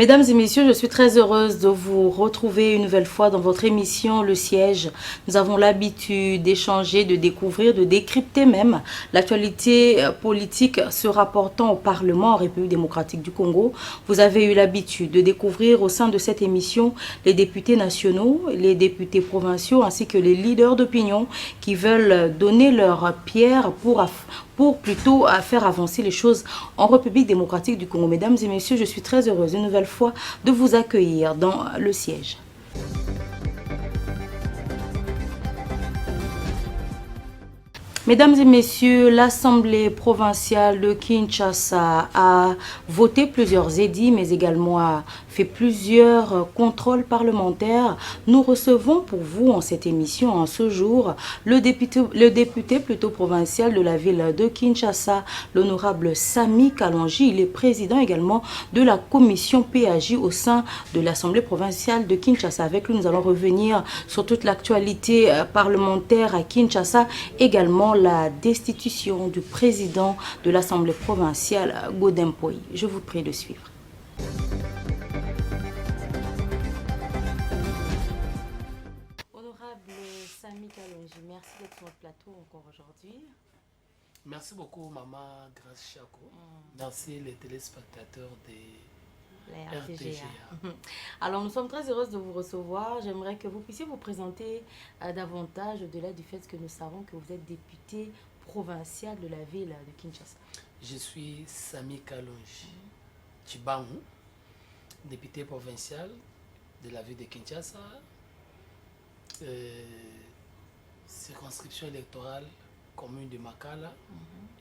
Mesdames et messieurs, je suis très heureuse de vous retrouver une nouvelle fois dans votre émission Le Siège. Nous avons l'habitude d'échanger, de découvrir, de décrypter même l'actualité politique se rapportant au Parlement en République démocratique du Congo. Vous avez eu l'habitude de découvrir au sein de cette émission les députés nationaux, les députés provinciaux ainsi que les leaders d'opinion qui veulent donner leur pierre pour plutôt faire avancer les choses en République démocratique du Congo. Mesdames et messieurs, je suis très heureuse une nouvelle fois de vous accueillir dans le siège. Mesdames et messieurs, l'Assemblée provinciale de Kinshasa a voté plusieurs édits, mais également a fait plusieurs contrôles parlementaires. Nous recevons pour vous en cette émission, en ce jour, le député plutôt provincial de la ville de Kinshasa, l'honorable Sami Kalonji. Il est président également de la commission PAJ au sein de l'Assemblée provinciale de Kinshasa. Avec lui, nous allons revenir sur toute l'actualité parlementaire à Kinshasa, également la destitution du président de l'Assemblée provinciale, Godem Poi. Je vous prie de suivre. Honorable Sami Kalonji, merci d'être sur notre plateau encore aujourd'hui. Merci beaucoup, Maman Grace Chako. Merci les téléspectateurs de La RTGA. RTGA. Alors, nous sommes très heureuses de vous recevoir. J'aimerais que vous puissiez vous présenter davantage au-delà du fait que nous savons que vous êtes député provincial de la ville de Kinshasa. Je suis Sami Kalonji Chibangu, député provincial de la ville de Kinshasa, circonscription électorale commune de Makala,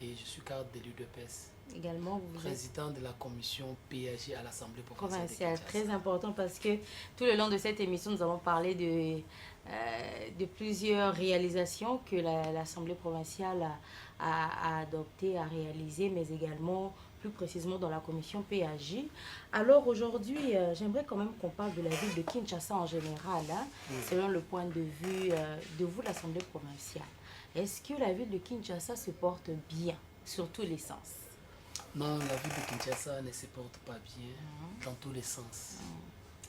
et je suis cadre d'élu de PES. Également, vous président de la commission PAJ à l'Assemblée provinciale de Kinshasa. Très important parce que tout le long de cette émission, nous allons parler de plusieurs réalisations que l'Assemblée provinciale a adoptées, a réalisées, mais également plus précisément dans la commission PAJ. Alors aujourd'hui, j'aimerais quand même qu'on parle de la ville de Kinshasa en général, selon le point de vue de vous, l'Assemblée provinciale. Est-ce que la ville de Kinshasa se porte bien sur tous les sens? Non, la ville de Kinshasa ne se porte pas bien dans tous les sens.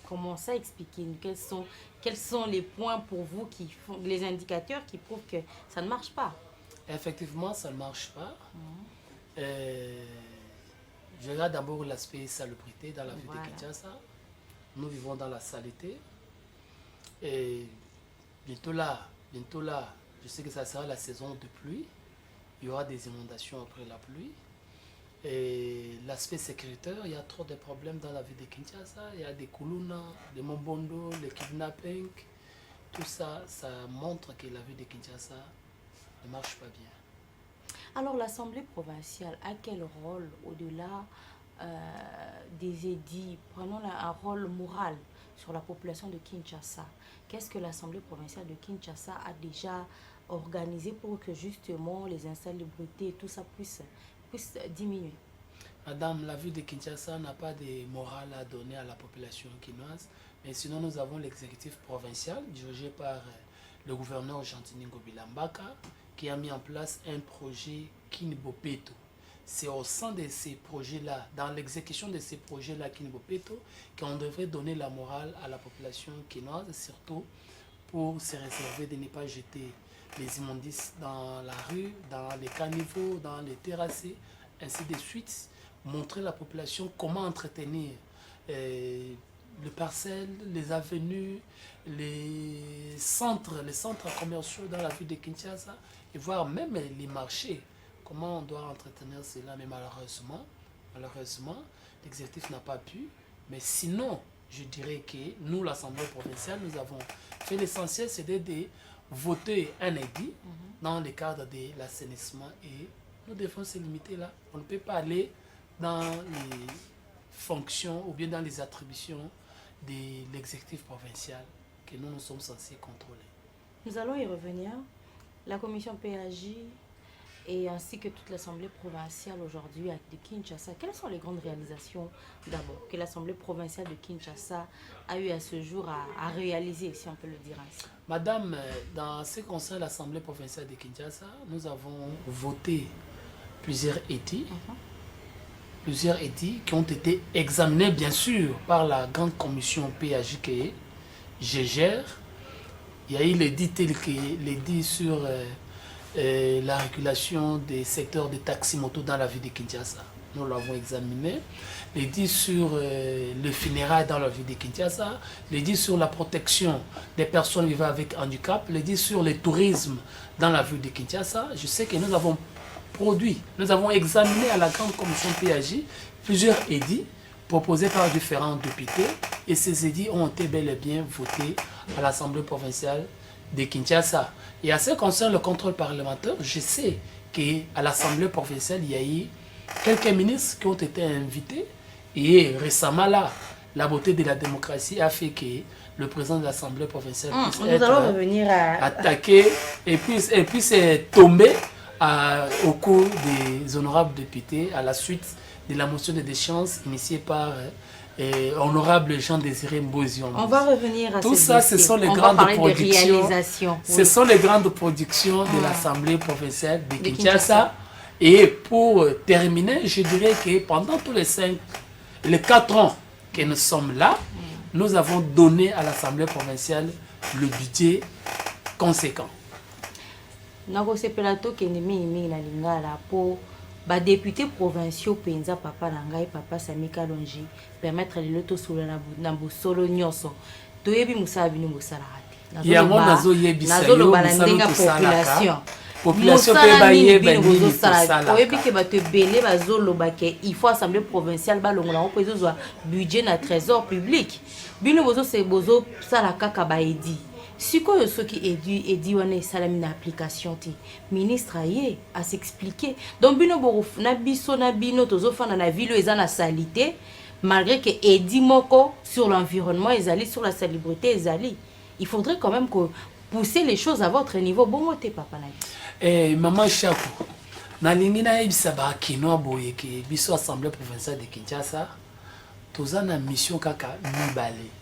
Comment ça expliquer? Quels sont les points pour vous, les indicateurs qui prouvent que ça ne marche pas? Effectivement, ça ne marche pas. Je regarde d'abord l'aspect salubrité dans la ville de Kinshasa. Nous vivons dans la saleté. Et bientôt là, je sais que ça sera la saison de pluie. Il y aura des inondations après la pluie. Et l'aspect sécuritaire, il y a trop de problèmes dans la ville de Kinshasa. Il y a des Kuluna, des Mombondo, les kidnappings. Tout ça, ça montre que la ville de Kinshasa ne marche pas bien. Alors l'Assemblée provinciale a quel rôle au-delà des édits? Prenons un rôle moral sur la population de Kinshasa. Qu'est-ce que l'Assemblée provinciale de Kinshasa a déjà organisé pour que justement les insalubrités et tout ça puisse diminuer? Madame, la ville de Kinshasa n'a pas de morale à donner à la population quinoise, mais sinon nous avons l'exécutif provincial dirigé par le gouverneur Jean-Tiningo Bilambaka qui a mis en place un projet Kinibopeto. C'est au sein de ces projets-là, dans l'exécution de ces projets-là Kinibopeto, qu'on devrait donner la morale à la population quinoise, surtout pour se réserver de ne pas jeter les immondices dans la rue, dans les caniveaux, dans les terrassés, ainsi de suite. Montrer à la population comment entretenir les parcelles, les avenues, les centres commerciaux dans la ville de Kinshasa, et voir même les marchés, comment on doit entretenir cela. Mais malheureusement, l'exécutif n'a pas pu. Mais sinon, je dirais que nous, l'Assemblée provinciale, nous avons fait l'essentiel, c'est de voter un édit dans le cadre de l'assainissement, et nous devons se limiter là. On ne peut pas aller dans les fonctions ou bien dans les attributions de l'exécutif provincial que nous sommes censés contrôler. Nous allons y revenir. La commission PAJ et ainsi que toute l'Assemblée provinciale aujourd'hui de Kinshasa, quelles sont les grandes réalisations d'abord que l'Assemblée provinciale de Kinshasa a eu à ce jour à réaliser, si on peut le dire ainsi? Madame, dans ce qui concerne l'Assemblée provinciale de Kinshasa, nous avons voté plusieurs édits plusieurs édits qui ont été examinés bien sûr par la grande commission PAJ que je gère. Il y a eu l'édit tel que l'édit sur la régulation des secteurs de taxi-moto dans la ville de Kinshasa. Nous l'avons examiné. L'édit sur le funérail dans la ville de Kinshasa. L'édit sur la protection des personnes vivant avec handicap. L'édit sur le tourisme dans la ville de Kinshasa. Je sais que nous avons produit, nous avons examiné à la grande commission PAJ plusieurs édits proposés par différents députés et ces édits ont été bel et bien votés à l'Assemblée provinciale de Kinshasa. Et à ce qui concerne le contrôle parlementaire, je sais qu'à l'Assemblée provinciale, il y a eu quelques ministres qui ont été invités et récemment là, la beauté de la démocratie a fait que le président de l'Assemblée provinciale puisse être attaqué et puis c'est tombé au cours des honorables députés à la suite de la motion de déchéance initiée par honorable Jean-Désiré Mbozion. On va revenir à tout ça, ce sont les grandes productions. Ce sont les grandes productions de l'Assemblée provinciale de Kinshasa. Et pour terminer, je dirais que pendant tous les 4 ans que nous sommes là, nous avons donné à l'Assemblée provinciale le budget conséquent. Nakosepela to kenemi imi na lingala po ba députés provinciaux penza papa nangai papa Sami Kalonji permettre les loto solo na bosolo nyonso to yebi musabi ni musala hati ya mona zo yebisa yo musabi population pe ba yeba ni musala oyebi ke ba te belé bazolo ba ke il faut assemblée provinciale ba longola ko ezozwa budget na trésor public bino bozo se bozo sala kaka ba edi sikoyo soki edi wana esalami na application ti ministre aye a s'expliquer donc bino na biso na bino tozofanda na ville eza na salité malgré que edi moko sur l'environnement ezali sur la salubrité ezali il faudrait quand même que pousser les choses à votre niveau bongo te papa na maman Chako na lingi na yebisa ba kino boye ke biso assemblée provinciale de Kinshasa tozana mission kaka mibale.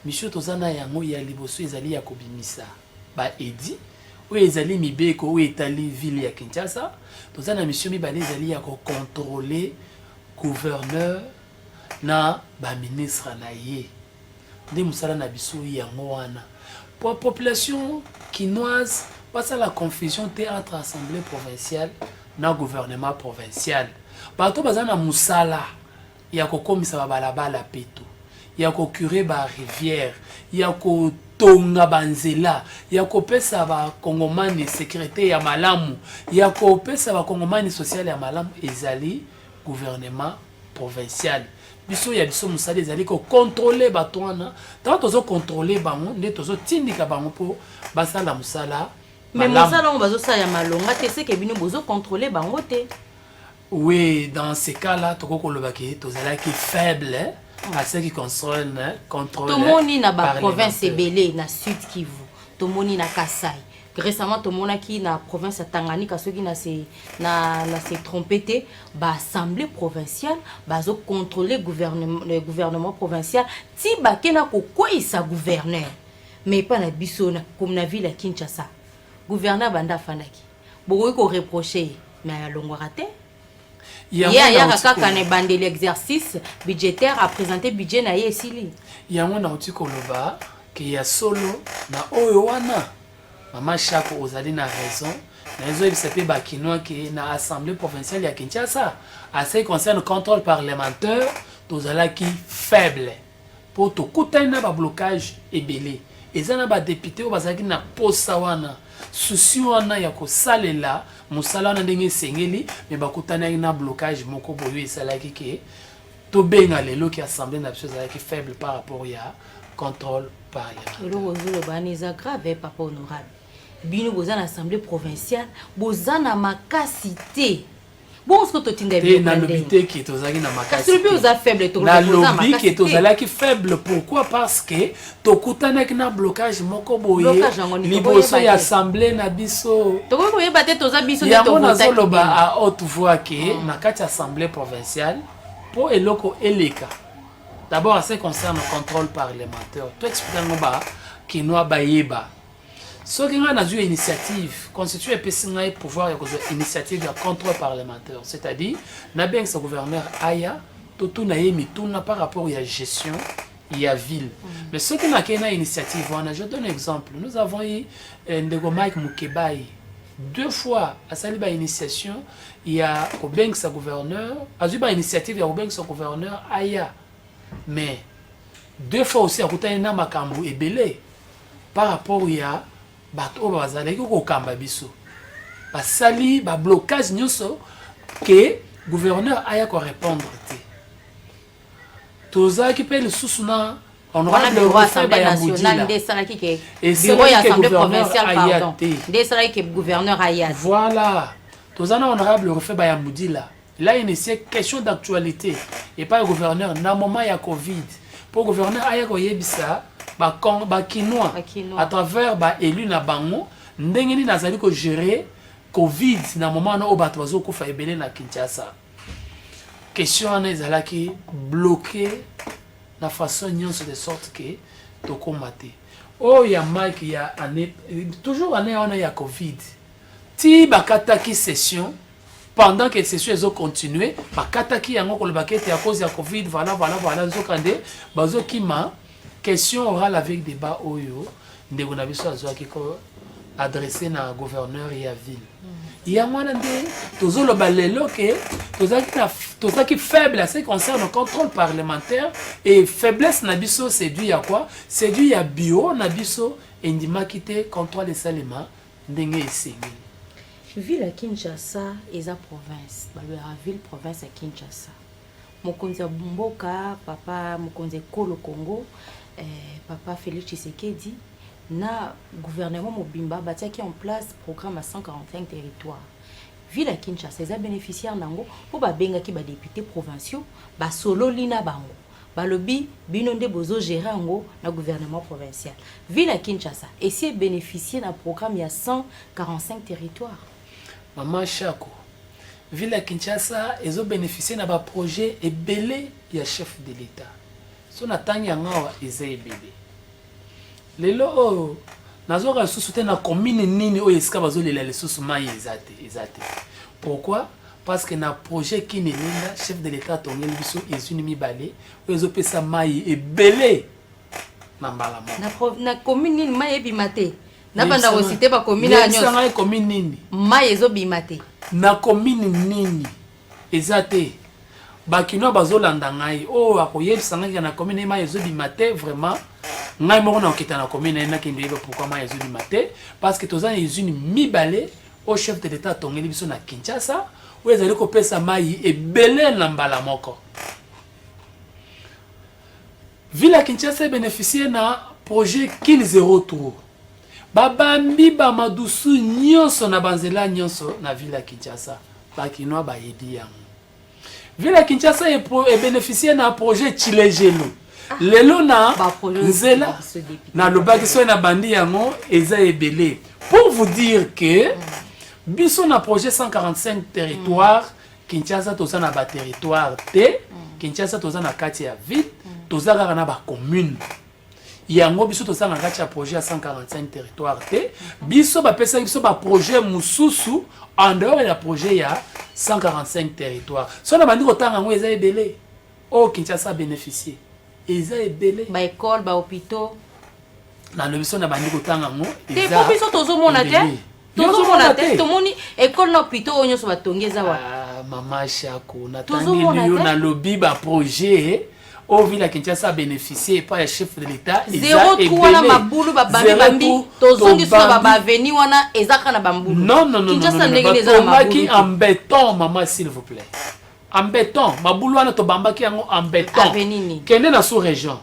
Monsieur Tozana yango ya liboso ezali ya kobimisa ba edi o ezali mibeko o etali ville ya Kinshasa Tozana mission mibale ezali ya ko contrôler gouverneur na ba ministre na ye nde musala na biso yango wana pour population kinoise passe la confusion entre assemblée provinciale na gouvernement provincial bato bazana musala ya ko komisa ba balabala peto ya ko curer ba rivière ya ko tonga banzela ya ko pesa ba kongomani sécurité ya malamu ya ko pesa ba kongomani social ya malamu ezali gouvernement provincial biso ya biso musala ezali ko contrôler bato wana tant tozo contrôler bango nde tozo tindika bango po basala musala mais musala on bazo sa ya malonga te c'est que bino bozo contrôler bango te. Oui, dans ces cas-là toko ko lobaki tozala ki faible à ce qui concerne contrôle. Tomoni na ba province ebele na Sud Kivu, tomoni na Kasai. Récemment tomona ki na province ya Tanganyika soki na se trompete ba assemblée provinciale bazo contrôler le gouvernement provincial ti ba kena ko kwisa gouverneur mais pas na biso na comme na ville ya Kinshasa. Gouverneur banda fanaki. Boko ko reprocher mais ya longo raté. Il y a un bandé l'exercice budgétaire à présenter budget na yesili. Il y a un outil koloba qui y a solo na oyo wana. Maman Chako ozali na raison. Na raison il s'appelle bakinoa qui na assemblée provinciale ya Kinshasa. À ce qui concerne le contrôle parlementaire, tozala qui faible. Pour to kutana ba blocage ebele. Ezana ba député o bazaki na posa wana. Souci wana ya ko salela musala wana ndenge sengeli mais bakutana ina blocage moko boyo esalaki ke to benga lelo ki assemblée nationale qui faible par rapport ya contrôle parlementaire. Le rôle banisa grave papa honorable. Bino bozana assemblée provinciale bozana makasité. Bon ce que tu tinga bien na lobité qui tozaki na makasi. Parce que vous a faible to na lobby qui tozalaki faible pourquoi parce que to kutana na blocage moko boye liboso ya assemblée na biso. To ko yeba te toza biso de to vota. Loba à haute voix que na kati assemblée provinciale pour eloko eleka. D'abord à ce qui concerne le contrôle parlementaire. To expliquer ba kinoa bayeba. Ce qui a une initiative, constitue un pouvoir et initiative de contrôle parlementaire. C'est-à-dire, n'a bien ce gouverneur Aya, tout n'a pas par rapport à la gestion, il y a ville. Mais ce qui n'a qu'une initiative, je donne un exemple. Nous avons eu Mike Mukebai. 2 fois à sa initiation, il y a Obeng sa gouverneur, à une initiative, il y a Obeng sa gouverneur Aya. Mais 2 fois aussi, à côté de Makambu et Belé, par rapport à bato bazalaki kokamba biso basali ba blocage nyonso que gouverneur aya ko répondre te tozaki pe lisusu na honorable Assemblée nationale des salaki ke bureau ya assemblée provinciale pardon des salaki ke gouverneur aya voilà tozana honorable refait ba ya mudila là il y a question d'actualité et pas le gouverneur na moment ya covid pour gouverneur aya ko yebisa ba kinois à travers ba élu na bango ndenge ni nazali ko gérer covid na moment na obato bazo ko fa ebele na Kinshasa question ana ezalaki bloqué la façon nyonso de sorte que to komate oh ya Mike ya année toujours année on a ya covid ti bakataki session pendant que session ezo continuer bakataki yango ko le bakete à cause ya covid voilà nzokande bazo kima question orale avec débat oyo ndeko na biso azwaki ko adressé na gouverneur ya ville ya mwana nde tozoloba lelo ke tozaki faible à ce qui concerne le contrôle parlementaire et faiblesse na biso c'est dû à quoi c'est dû à bio na biso endimaki te contrôle de salema ndenge esengi ville ya Kinshasa eza province balobaka ville province ya Kinshasa mokonzi ya mboka papa mokonzi ekolo Congo papa Félix Tshisekedi na gouvernement mobimba batiaki en place programme à 145 territoires. Ville à Kinshasa eza bénéficiaire nango po babengaki ba députés provinciaux ba solo lina bango balobi bino nde bozo gérer ngo na gouvernement provincial. Ville à Kinshasa essaie bénéficier d'un programme ya 145 territoires. Maman Chako ville à Kinshasa ezo bénéficier na ba projet ebele ya chef de l'État. So na tangi ngawa eza ebele. Lelo nazoka susu te na commune nini o esika bazolela lisusu mai ezate. Pourquoi? Parce que na projet qui nelinga chef de l'État tongeli biso ezuni mibale o ezopesa mai ebele na mbala mo. Na commune nini mai ebimate. Na banda ko cité ba commune a nyonso. Na commune nini? Mai ezobimate. Na commune nini ezate. Bakino bazolanda ngai o akoyebisa ngai na commune mai ezobimate vraiment ngai moko na okita na commune na kende pourquoi mai ezobimate parce que tozana ezuni mibale au chef de l'État tongeli biso na Kinshasa ou ezali ko pesa mai ebele na mbala moko. Ville à Kinshasa bénéficier na projet Kin Zero Tour. Babambi ba madusu nyonso na banzela nyonso na ville à Kinshasa. Bakino ba yedi yango. Ville à Kinshasa est bénéficié d'un projet Chilejelo. Lelo na nzela na lobaki so na bandi yango eza ebele. Pour vous dire que biso na projet 145 territoires Kinshasa toza na ba territoire te Kinshasa toza na kati ya ville toza kaka na ba commune. Yango biso toza na kati ya projet 145 territoires te biso ba pesa biso ba projet mususu en dehors de la projet ya 145 territoires. Si on a dit que on a ebele, oh Kinshasa a bénéficié. Ils ont ebele. Ba école, ba hôpitaux. Na le biso na bandi ko tanga ngo. Te pour biso tozo mona te. Tozo mona te. To moni école na hôpitaux onyo so batongeza wa. Ah maman Chako na tangi liyo na lobby ba projet. Au ville à Kinshasa a bénéficié par le chef de l'État. 03 na mabulu ba bambi bambi tozongi so ba baveni wana ezaka na bambulu. Non. Kinshasa ndenge neza na mabulu. En béton maman s'il vous plaît. En béton, mabulu wana to bambaki yango en béton. Avenini. Kende na sous région.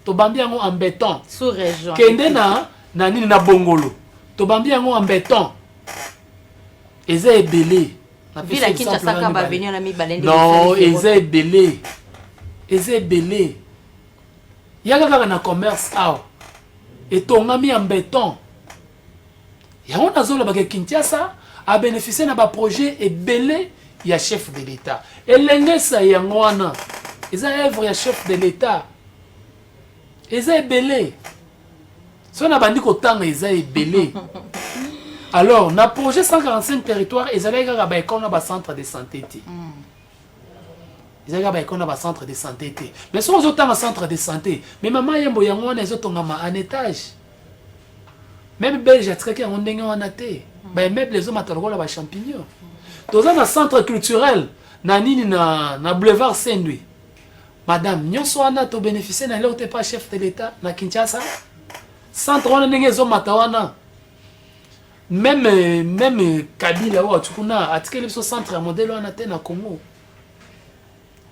To bambi yango en béton. Sous région. Kende na nini na bongolo. To bambi yango en béton. Eza ebele. Ville à Kinshasa ka ba veni na mi balende. Non, eza ebele. Eze belé. Yaka kaka na commerce awa. Et tongami en béton. Yango nazolo bake Kinshasa a bénéficié na ba projet et belé ya chef de l'État. Et l'engesa yango wana. Eza œuvre ya chef de l'État. Eza belé. Si on a bandi qu'autant ils ont belé. Alors, dans le projet 145 territoires, ils allaient avoir un centre de santé. Ils allaient avoir un centre de santé. Mais si on a un centre de santé, mais maman, il y a un étage. Même Belge, il y a un étage. Même les hommes ont des champignons. Dans un centre culturel, na boulevard Saint-Louis. Madame, nous sommes bénéficier de l'autre pas chef de l'État, na Kinshasa. Centre, on a des hommes. Même Kabila ou Atukuna, à quel centre à modèle on a été dans Congo.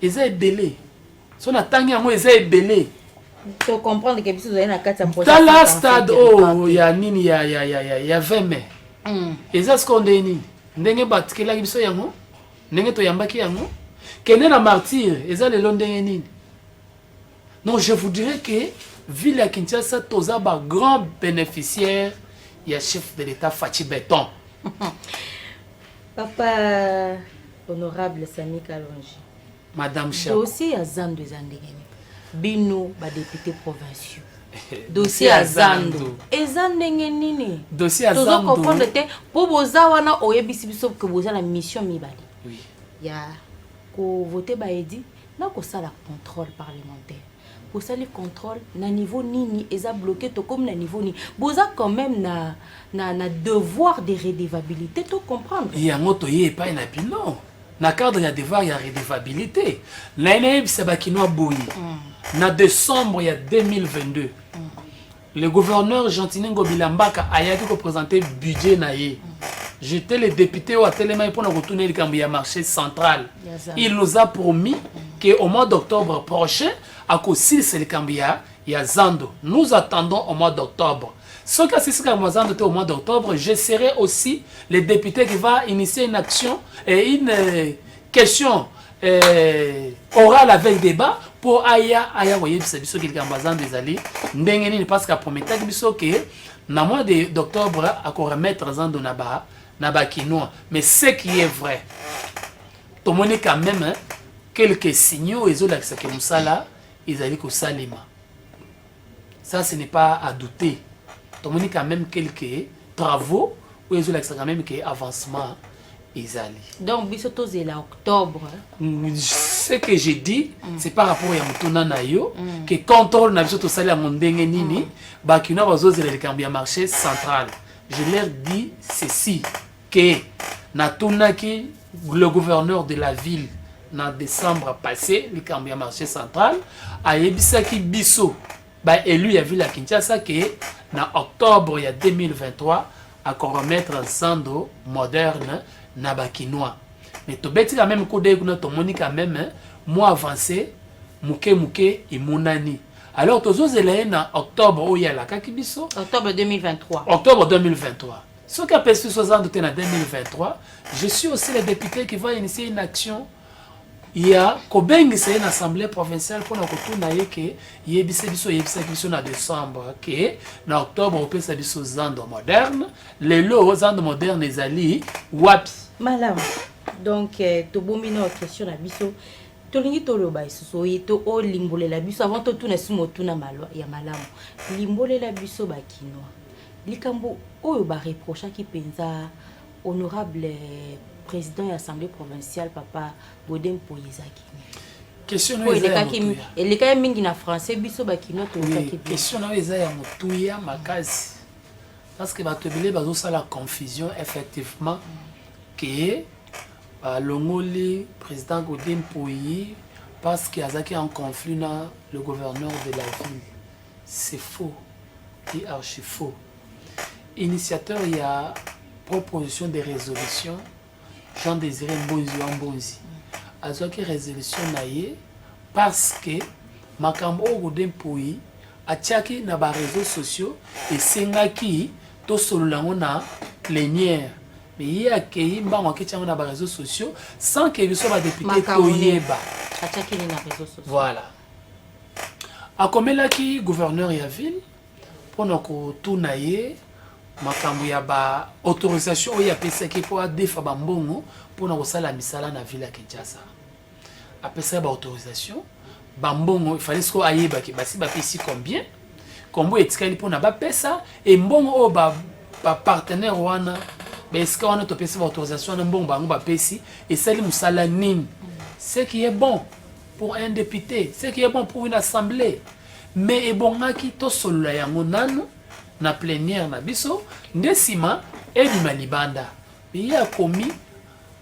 Ils sont belés. Si on a tangué à moi, ils sont belés. Tu comprends que vous avez un cas de dans la stade, oh, il y a 20 mai. Et ça, ce qu'on dit, ndenge batikela biso yango, ndenge to yambaki yango, kene na martyr, et ça le long ndenge nini. Non, je vous dirais que ville à Kinshasa, toza ba grand bénéficiaire. Il y a chef de l'État Fachi Béton. Papa honorable Sami Kalonji. Madame Chako. Dossier à Zando Zandegeni. Bino, député provinciaux. Dossier à Zando. Et Zandengeni. Dossier à Zando. Vous comprendre pour vos awana oyebisi biso que vous avez la mission mibali. Oui. Il y a ko voter baedi, na ko ça la contrôle parlementaire. Pour ça le contrôle na niveau nini eza bloqué to comme na niveau ni boza quand même na devoir de redevabilité to comprendre il y a moto yé pas na pino na cadre ya devoir ya redevabilité l'année ça ba kino boyi na décembre il y a 2022 le gouverneur Gentilin Bilambaka a yaki ko présenter budget na ye. J'étais le député au Téléma pour nous retourner le Cambia marché central. Il nous a promis qu'au mois d'octobre prochain, à cause c'est le Cambia, il y a Zando. Nous attendons au mois d'octobre. Ce cas c'est Zando au mois d'octobre, je serai aussi le député qui va initier une action et une question orale avec débat pour aya voyer biso qui Zando des alliés. Ndengeni parce qu'à promettre biso que na mois d'octobre à remettre Zando naba Nabakinois. Mais ce qui est vrai, tout le monde est quand même hein, quelques signaux, ils ont l'accès que Moussala, ils allaient au Salima. Ça, ce n'est pas à douter. Tout le monde est quand même quelques travaux où ils ont l'accès quand même que avancement, ils allaient. Donc, bientôt c'est l'octobre. Ce que j'ai dit, c'est par rapport à Moutona Nayo, que contrôle n'a pas tout ça à Mondenge Nini, Bakinois va oser le Cambia marché central. Je leur dis ceci. Que Natunaki, le gouverneur de la ville, en décembre passé, le Cambia marché central, a Ebisaki Bisso, élu la ville à Kinshasa, que en octobre 2023, à remettre un Zando moderne Nabakinois. Mais tu bêtis quand même coup d'œil, tu moni quand même, moi avancé, Mouké et Mounani. Alors, tu as en octobre, où il y a la Kakibiso. Octobre 2023. Octobre 2023. Ce qui a perçu 60 en 2023, je suis aussi le député qui va initier une action. Il y a c'est une assemblée provinciale pour nous retourner que il y a en décembre, que en octobre on peut s'habiller Zando moderne, les lots Zando moderne les alliés, wapi. Madame, donc tu bomino question la biso. Tolingi toloba isuso yeto o limbole la biso avant to tuna sumo tuna malwa ya malamu. Limbole la biso bakinoa. Likambo oyo ba reprocha ki penza honorable président de l'Assemblée provinciale papa Bodem Poyezaki. Question no ezaki eleka mingi na français biso bakinoa to ezaki. Question no eza ya mutuya makazi. Parce que batobele bazo ça la confusion effectivement que Longoli, président Godin Pouyi, parce qu'il y a un conflit dans le gouverneur de la ville. C'est faux. Et archi faux. Initiateur, il y a proposition de résolution. Jean-Désiré Mbonzi. Il y a une résolution parce que Makambo Godin Pouyi a tchaki dans les réseaux sociaux et Sengaki, tout solo na plénière. Mais il y a qui ont des réseaux sociaux sans que les députés Toyeba. Voilà. A comme là qui gouverneur ya ville pour nous tourner makambo ya ba autorisation o ya pesa qui pour défa bambongo pour nous sala misala na ville ya Kinshasa. A pesa ba autorisation bambongo il fallait ce ayeba ki basi ba pesi combien kombo etikali pona ba pesa et mbongo o ba partenaire wana ba eska wana to pesa autorisation na mbongo bango ba pesi et sali musala nini. Ce qui est bon pour un député, ce qui est bon pour une assemblée. Mais ebongaki to solo yango nanu na plénière na biso ndesima ebima libanda. Mais il a commis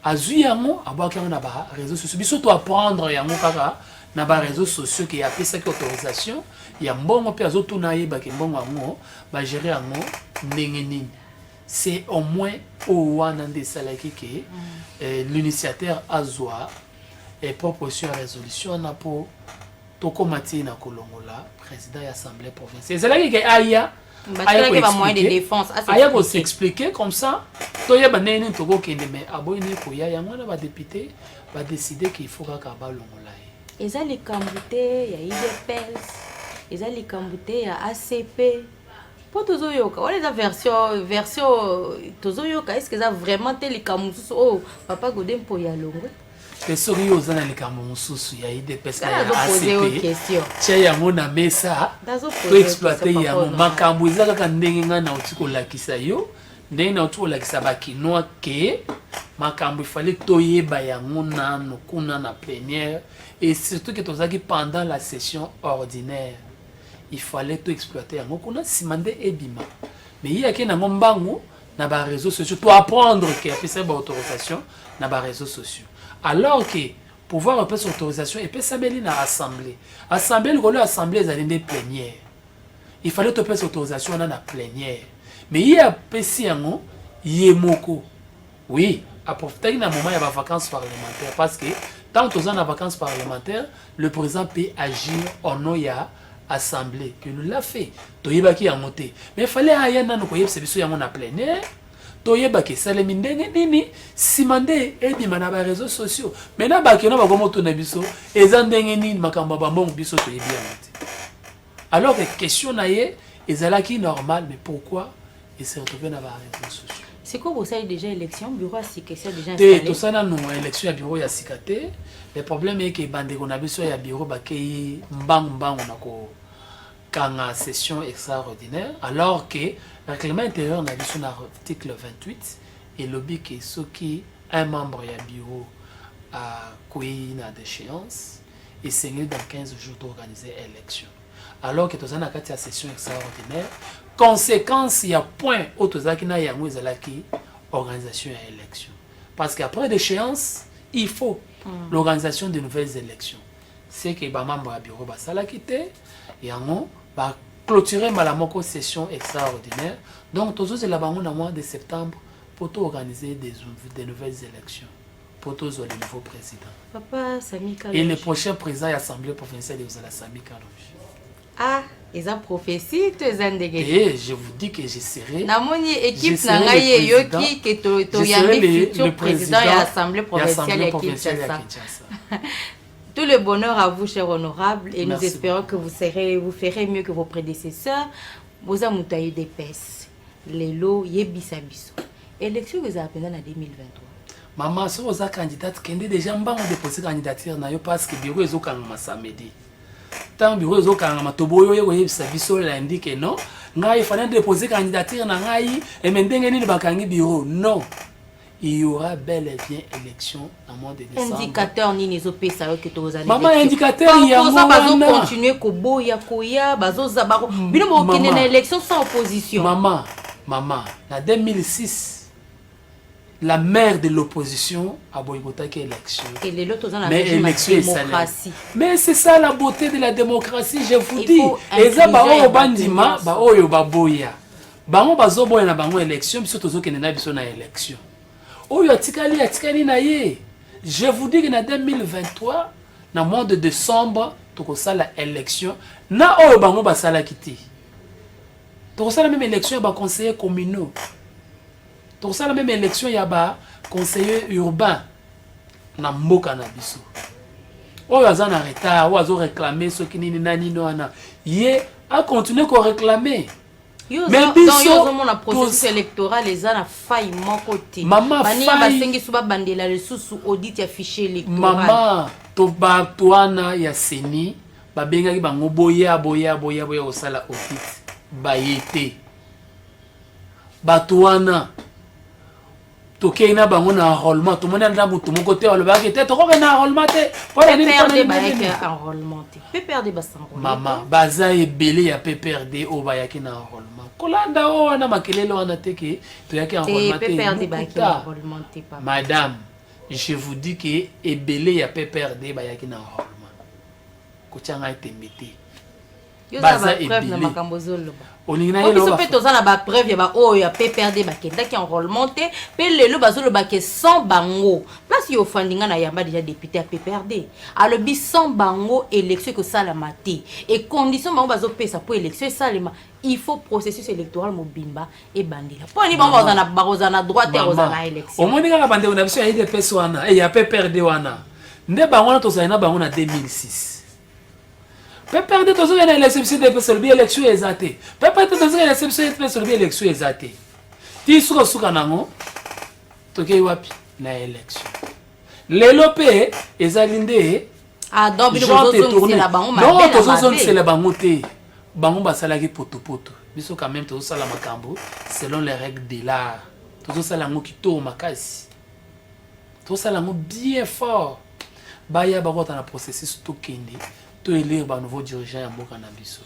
azui yango abaki na ba réseaux sociaux biso to apprendre yango kaka na ba réseaux sociaux qui a pesa ki autorisation ya mbongo pe azoto na yeba ke mbongo yango ba gérer yango ndenge nini. C'est au moins au wana ndesalaki ke l'initiateur azwa et proposition à résolution na po toko mati na kolongola président de l'Assemblée provinciale. C'est là qu'il y a Aya moyen de défense. Aya ko s'expliquer comme ça. Toye ba nene toko kende mais aboyne ko ya yango na ba député va décider qu'il faut ka ba longola. Eza likambuté ya IDPS, eza likambuté ya ACP. Pour tozoyoka, wala eza version tozoyoka, est-ce que ça vraiment tel likambusu oh papa Godem po ya longo? Pesori ozana likambo mususu ya IDPS ya ACP tia yango na mesa to exploiter yango makambo ezaka kaka ndenge nga na otiko lakisa yo ndenge na otiko lakisa bakinois ke makambo ifale toyeba yango nano kuna na plénière et surtout que tozaki pendant la session ordinaire il fallait to exploiter yango kuna simande ebima mais il y a ke nango mbangu na ba réseaux sociaux to apprendre que apesa ba autorisation na ba réseaux sociaux. Alors que pouvoir appeler son autorisation et puis ça dans l'assemblée. Assemblée, le assemblée est allée plénière. Il fallait te payer son autorisation dans la plénière. Mais il y a PC en Yemoko. Oui, à profiter d'un moment il y a des vacances parlementaires parce que tant que nous avons des vacances parlementaires, le président peut agir en nom de l'assemblée que nous l'a fait. Toyebaki a monté. Mais il fallait aller dans nos pays, c'est bien sûr la plénière. Toyeba ke salemi ndenge nini simande ebima na ba réseaux sociaux maintenant bakena bakomo tona biso eza ndenge nini makamba bambongo biso toyebi yango. Alors que question na ye ezalaki normal mais pourquoi il s'est retrouvé dans ba réseaux sociaux? C'est quoi vous savez déjà élection bureau sika c'est déjà installé tout ça non élection ya bureau ya sikate le problème est que bandeko na biso ya bureau bakei mbangu na ko kanga session extraordinaire alors que le règlement intérieur n'a vu son article 28 et lobby que ce qui un membre du bureau a couillé une déchéance et c'est dans 15 jours d'organiser l'élection. Alors que tout ça n'a qu'à la session extraordinaire, conséquence il y a point au tout ça qui n'a yango ezalaki organisation à élection. Parce qu'après l'échéance, il faut l'organisation de nouvelles élections. C'est que les membres du bureau va s'alakiter et yango va clôturer malamoko session extraordinaire. Donc, tous les mois de septembre pour organiser des nouvelles élections. Pour tous les nouveaux présidents. Papa Sami Kalouche. Et le prochain président de l'Assemblée provinciale de Sami Kalouche. Ah, ils ont prophétie, tu es un dégagé. Et je vous dis que je serai. Namoni équipe nangaye yoki que to yambi futur président de l'Assemblée provinciale de Kinshasa. Tout le bonheur à vous, cher honorable, et merci. Nous espérons que vous ferez mieux que vos prédécesseurs. Vous avez monté des pèses. Les lots, yebisa biso. Élection que vous avez pendant en 2023. Maman, si vous êtes candidate, vous avez déjà déposé candidature parce que le bureau est au Kangama samedi. Tant le bureau est au Kangama, Toboyo yebisa biso lundi que non. Il fallait déposer candidature et maintenant il bureau. Non. Il y aura bel et bien élection dans le mois de décembre. Indicateur ni les OP ça que tu as. Maman indicateur il y a moi. Continuer kobo ya koya bazo zabaro. Bino mo kine na élection sans opposition. Maman, en 2006 la mère de l'opposition a boycotté l'élection. Et les autres ont la démocratie. Mais c'est ça la beauté de la démocratie, je vous dis. Et ça ba o bandima, ba oyo baboya. Bango bazo boya na bango élection, biso tozo kene na biso na élection. Oyo atikali na ye. Je vous dis que en 2023, dans le mois de décembre, tu as la élection. Na oyo bango basala kiti. Tu as la même élection ya conseiller communaux. Tu as la même élection ya conseiller urbain na mboka na biso. Oyo aza na retard, oyo azo réclamer ce qui nini nani no ana. Ye a continué ko réclamer. Mais biso mon processus électoral les a na faille mon côté. Maman faille basengi suba bandela le sous audit ya fichier électoral. Maman to ba toana ya seni ba bengaki bango boya osala audit. bayete batuana toke na bango na enrôlement tout le monde a mutu moko te aloba ke te toko na enrôlement te pour les perdre bayaki enrôlement te pe perdre basango mama baza ebele ya pe perdre o bayaki na enrôlement kolanda o wana makelele wana te ke to yaki enrôlement te pe perdre bayaki enrôlement te papa madame je vous dis que ebele ya pe perdre bayaki na enrôlement ko tianga etembete baza preuve na makambo zoloba olingina yelo ba so toza na ba preuve ya ba oyo ya pe perdre bakenda ki enrôlement te pe lelo bazoloba ke sans bango place yo fandinga na yamba déjà député ya pe perdre alobi sans bango élection que ça la maté et condition bango bazo pesa pour élection salema il faut processus électoral mobimba et bandila pour ni bango bazana droite et bazana élection au moins nga bande on a besoin de pesa wana et ya pe perdre wana nde bango na toza na bango na 2006 peut perdre tous les élections de personnes élection exacte peut perdre tous les élections de personnes élection exacte ti suka nango toke wapi na élection lelo pe ezalinde ah donc il faut la bango non tous c'est la bango te bango basala ki poto biso quand même tous sala makambo selon les règles de l'art tous sala ngo kito makasi tous sala ngo bien fort baya bakota na processus to kende élire un nouveau dirigeant à Mokanabiso.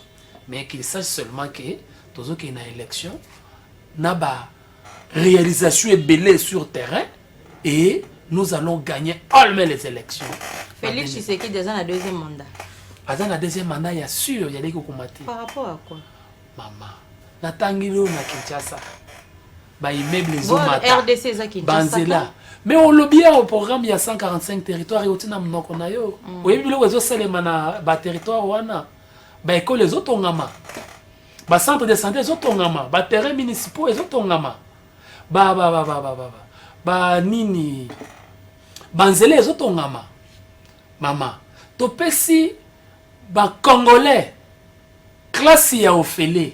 Mais qu'il sache seulement que tous qui na élection n'a pas réalisation belée sur terrain et nous allons gagner allemand les élections. Félix Tshisekedi déjà na deuxième mandat. Dans la deuxième mandat, il y a sûr il y a des combattre. Par rapport à quoi? Maman, na tangilo na Kinshasa. Ba immeuble les hommes RDC za Kinshasa. Banzela. Mais on l'a bien au programme, il y a 145 territoires et au Tinam Nokonayo. Oui, mais le réseau Salemana, bas territoire Wana, bah école les autres Ongama, bah centre de santé les autres Ongama, bah terrain municipaux les autres Ongama, bah nini, banzele les autres Ongama, maman, topesi, bah congolais, classe ya ofele,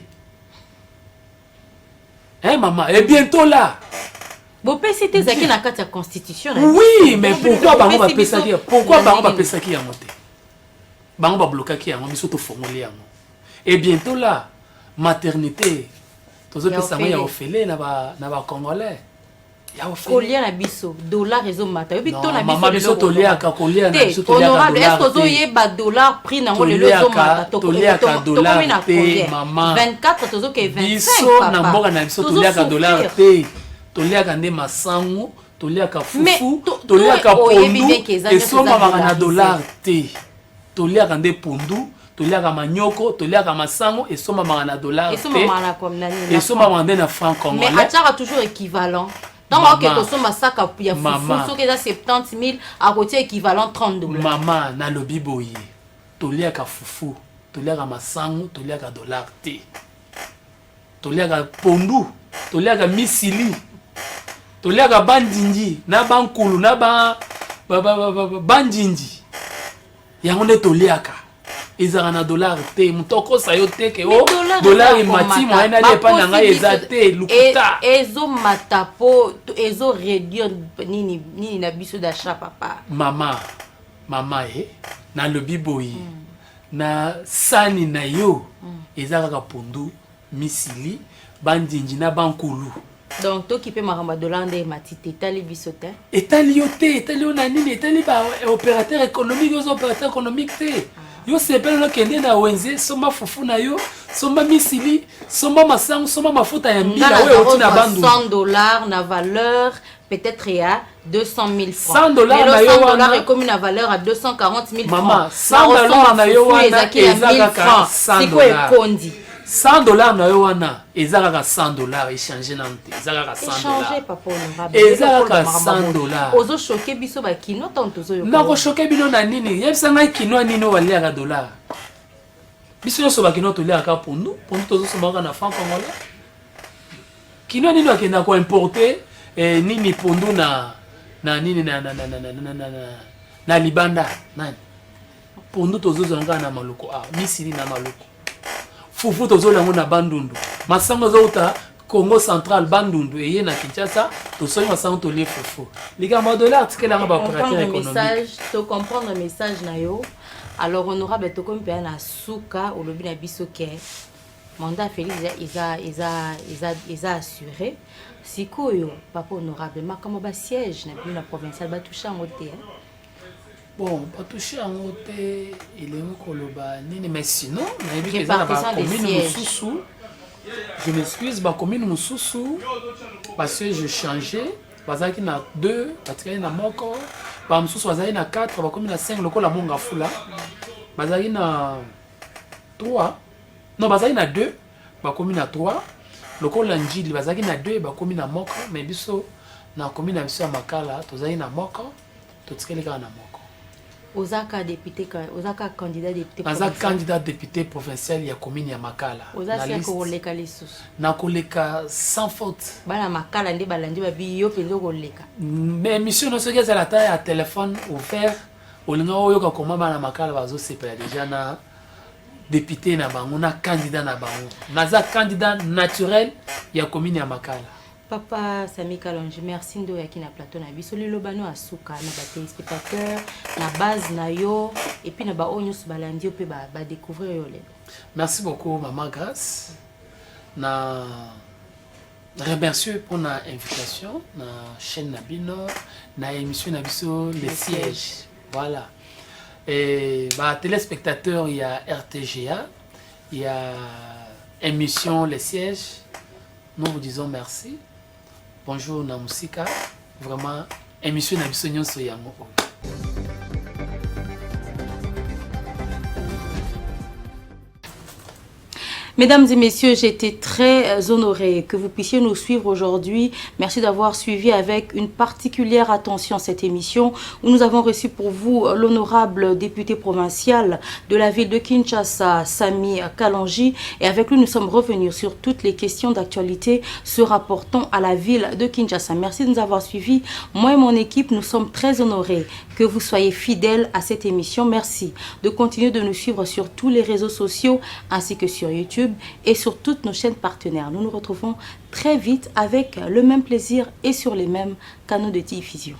hein maman, et bientôt là. Bon, c'était ça qui n'a qu'à ta constitution. Oui, mais pourquoi bango ba pesa ki? Pourquoi bango ba pesa ki yango te? Bango ba bloquer ki yango, biso to fongoli yango. Et bientôt là, maternité. Tozo pesa ya ofele na ba congolais. Ya ofele. Colia na biso, dollar rezo mata. Yobi to na biso. Maman biso to lia ka colia na biso to lia ka honorable, est-ce que tozo yeba dollar prix na ngole rezo mata to lia ka dollar te maman. 24 tozo ke 25 biso na mboka na biso to lia ka dollar te. Toliaka nde masango, toliaka fufu, toliaka pondu, et soma na dollar te. Toliaka nde pondu, toliaka manyoko, toliaka masango, et soma na dollar te. Et soma nde na franc congolais. Mais atara toujours équivalent. Donc ok, to soma saka ya fufu, so que ça 70 000 à côté équivalent 30 $. Maman na lobi boye. Toliaka fufu, toliaka masango, toliaka dollar te. Toliaka pondu, toliaka misili. Toliaka bandinji na bankulu na bandinji yango nde toliaka ezaka na dollar te mutoko sayo te ke o dollar imati mo ena de pa na ngai eza te lukuta ezo matapo ezo réduire nini na biso d'achat papa mama na lobi boyi na sani na yo ezaka ka pondu misili bandinji na bankulu. Donc, toi qui peux m'arranger dollar de matite, tali bisote. Et tali yote, tali onanini, et tali ba opérateur économique, yo opérateur économique te. Yo sepele no kende na wenze, soma fufu na yo, soma misili, soma masango, soma mafuta ya mbila we oti na bandu. $100 na valeur peut-être à 200 000 francs. $100 na yo wana est comme une valeur à 240 000 francs. Maman, $100 na yo wana ezaka $100. $100 na yo wana ezaka $100 échanger na nte ezaka $100 échanger papa honorable ezaka $100 ozo choquer biso ba kino tanto zo yo na ko choquer bino na nini yebisa ngai kino nini waliaka dollar biso yo so ba kino to liaka pondu tozo somaka na franc congolais kino nini akenda ko importer nini pondu na nini na libanda nani pondu tozo zonga na maluko misili na maluko fufu tozolango na bandundu masango zouta Congo central bandundu eye na Kinshasa to soyi masango to le fufu likambo dollar article nga ba opérateur économique to comprendre le message na yo alors honorable to comme pe na suka olobi na biso ke mandat Félix ils a assuré. Sikoyo, papa honorable, ma comme ba siège na la provinciale ba toucher en côté. Bon, pas toucher en côté, il est où koloba nini, mais sinon, je m'excuse, ma commune Moussoussou, parce que je changeais, parce qu'il y a 2, parce qu'il y a moko, par Moussoussou, parce qu'il y a 4, ma commune a 5, le col a monga fula, parce qu'il y a 3, non, parce qu'il y a 2, ma commune a 3, le col a Njili, parce qu'il y a 2, ma commune a moko, mais biso, na commune a biso a makala, tout ça y a moko, tout ce qu'il y a na moko. Ozaka député, Ozaka candidat député provincial. Ozaka candidat député provincial ya commune ya Makala. Ozaka koleka lisusu. Na koleka sans faute. Bana Makala ndi balandi ba biyo pendo koleka. Mais mission no soki ezala ta ya téléphone ouvert, olinga oyoka koma bana Makala bazo sepela déjà na député na bango na candidat na bango. Naza candidat naturel ya commune ya Makala. Papa Sami Kalonji, merci ndo yaki na plateau na biso lelo bano asuka na ba téléspectateurs na base na yo et puis na ba onyus balandi pe ba découvrir yo lelo. Merci beaucoup maman Grace. Na remercier pour na invitation na chaîne na bino na émission na biso les sièges. Voilà. Et ba téléspectateurs il y a RTGA, il y a émission les sièges. Nous vous disons merci. Bonjour Namusika, vraiment émission Nabisonyon Soyamo. Mesdames et messieurs, j'étais très honorée que vous puissiez nous suivre aujourd'hui. Merci d'avoir suivi avec une particulière attention cette émission où nous avons reçu pour vous l'honorable député provincial de la ville de Kinshasa, Sami Kalonji. Et avec lui, nous sommes revenus sur toutes les questions d'actualité se rapportant à la ville de Kinshasa. Merci de nous avoir suivis. Moi et mon équipe, nous sommes très honorés que vous soyez fidèles à cette émission. Merci de continuer de nous suivre sur tous les réseaux sociaux ainsi que sur YouTube et sur toutes nos chaînes partenaires. Nous nous retrouvons très vite avec le même plaisir et sur les mêmes canaux de diffusion.